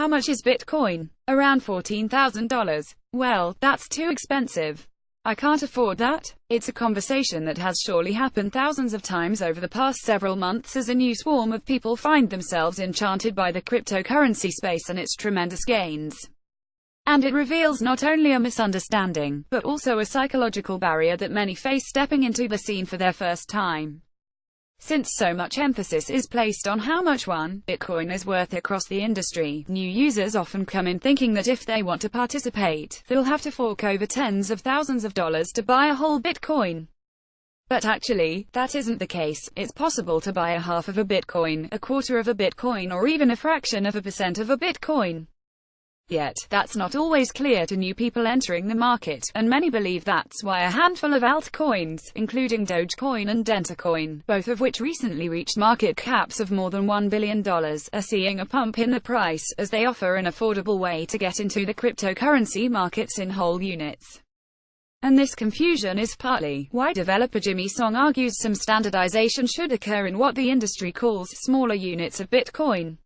How much is Bitcoin? Around $14,000. Well, that's too expensive. I can't afford that. It's a conversation that has surely happened thousands of times over the past several months as a new swarm of people find themselves enchanted by the cryptocurrency space and its tremendous gains. And it reveals not only a misunderstanding, but also a psychological barrier that many face stepping into the scene for their first time. Since so much emphasis is placed on how much one Bitcoin is worth across the industry, new users often come in thinking that if they want to participate, they'll have to fork over tens of thousands of dollars to buy a whole Bitcoin. But actually, that isn't the case. It's possible to buy a half of a Bitcoin, a quarter of a Bitcoin, or even a fraction of a percent of a Bitcoin. Yet, that's not always clear to new people entering the market, and many believe that's why a handful of altcoins, including Dogecoin and Dentacoin, both of which recently reached market caps of more than $1 billion, are seeing a pump in the price, as they offer an affordable way to get into the cryptocurrency markets in whole units. And this confusion is partly why developer Jimmy Song argues some standardization should occur in what the industry calls smaller units of Bitcoin.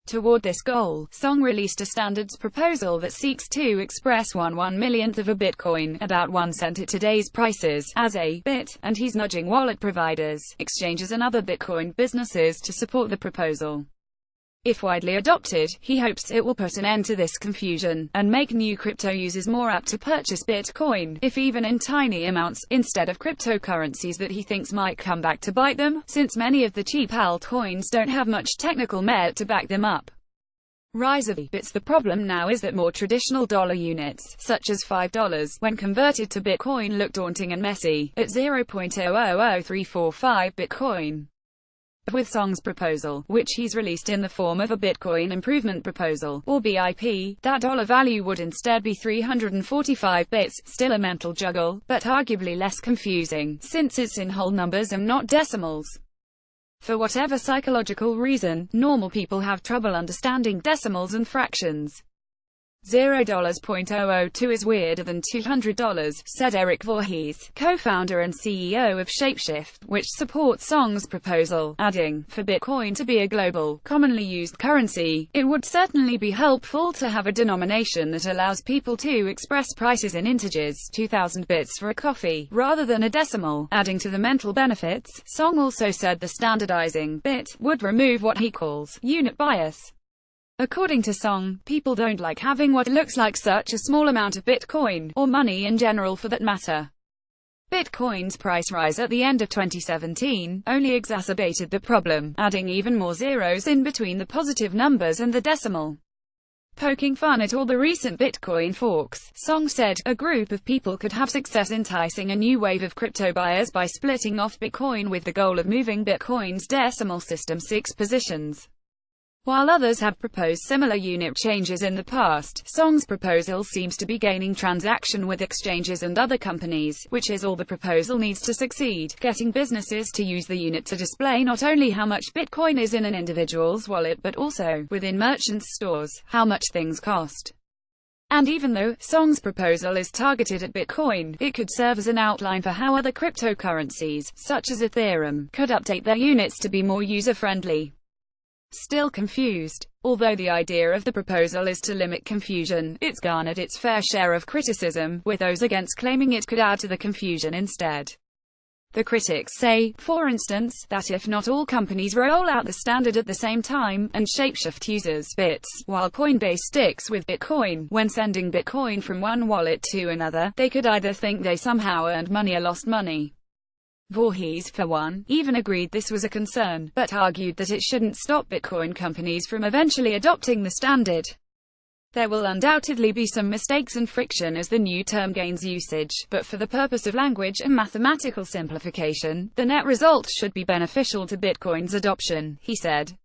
Toward this goal, Song released a standards proposal that seeks to express 1/1,000,000th of a Bitcoin, about 1 cent at today's prices, as a bit, and he's nudging wallet providers, exchanges and other Bitcoin businesses to support the proposal. If widely adopted, he hopes it will put an end to this confusion, and make new crypto users more apt to purchase Bitcoin, if even in tiny amounts, instead of cryptocurrencies that he thinks might come back to bite them, since many of the cheap altcoins don't have much technical merit to back them up. Rise of bits. The problem now is that more traditional dollar units, such as $5, when converted to Bitcoin look daunting and messy, at 0.000345 Bitcoin. With Song's proposal, which he's released in the form of a Bitcoin Improvement Proposal, or BIP, that dollar value would instead be 345 bits, still a mental juggle, but arguably less confusing, since it's in whole numbers and not decimals. For whatever psychological reason, normal people have trouble understanding decimals and fractions. $0.002 is weirder than $200, said Eric Voorhees, co-founder and CEO of Shapeshift, which supports Song's proposal, adding, for Bitcoin to be a global, commonly used currency, it would certainly be helpful to have a denomination that allows people to express prices in integers, 2,000 bits for a coffee, rather than a decimal. Adding to the mental benefits, Song also said the standardizing bit would remove what he calls unit bias. According to Song, people don't like having what looks like such a small amount of Bitcoin, or money in general for that matter. Bitcoin's price rise at the end of 2017 only exacerbated the problem, adding even more zeros in between the positive numbers and the decimal. Poking fun at all the recent Bitcoin forks, Song said, a group of people could have success enticing a new wave of crypto buyers by splitting off Bitcoin with the goal of moving Bitcoin's decimal system 6 positions. While others have proposed similar unit changes in the past, Song's proposal seems to be gaining traction with exchanges and other companies, which is all the proposal needs to succeed, getting businesses to use the unit to display not only how much Bitcoin is in an individual's wallet but also, within merchants' stores, how much things cost. And even though Song's proposal is targeted at Bitcoin, it could serve as an outline for how other cryptocurrencies, such as Ethereum, could update their units to be more user-friendly. Still confused? Although the idea of the proposal is to limit confusion, it's garnered its fair share of criticism, with those against claiming it could add to the confusion instead. The critics say, for instance, that if not all companies roll out the standard at the same time, and Shapeshift uses bits, while Coinbase sticks with Bitcoin, when sending Bitcoin from one wallet to another, they could either think they somehow earned money or lost money. Voorhees, for one, even agreed this was a concern, but argued that it shouldn't stop Bitcoin companies from eventually adopting the standard. There will undoubtedly be some mistakes and friction as the new term gains usage, but for the purpose of language and mathematical simplification, the net result should be beneficial to Bitcoin's adoption, he said.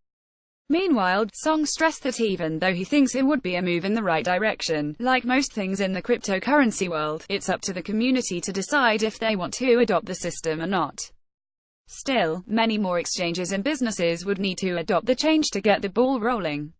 Meanwhile, Song stressed that even though he thinks it would be a move in the right direction, like most things in the cryptocurrency world, it's up to the community to decide if they want to adopt the system or not. Still, many more exchanges and businesses would need to adopt the change to get the ball rolling.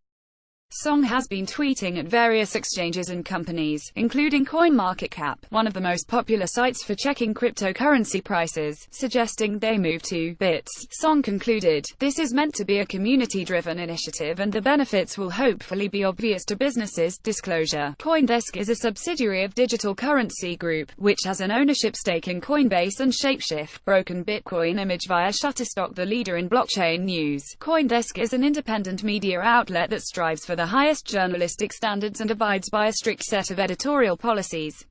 Song has been tweeting at various exchanges and companies, including CoinMarketCap, one of the most popular sites for checking cryptocurrency prices, suggesting they move to Bits. Song concluded, "This is meant to be a community-driven initiative and the benefits will hopefully be obvious to businesses." Disclosure: CoinDesk is a subsidiary of Digital Currency Group, which has an ownership stake in Coinbase and Shapeshift. Broken Bitcoin image via Shutterstock. The leader in blockchain news, CoinDesk is an independent media outlet that strives for the highest journalistic standards and abides by a strict set of editorial policies.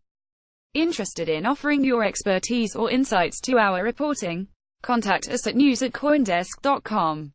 Interested in offering your expertise or insights to our reporting? Contact us at news@coindesk.com.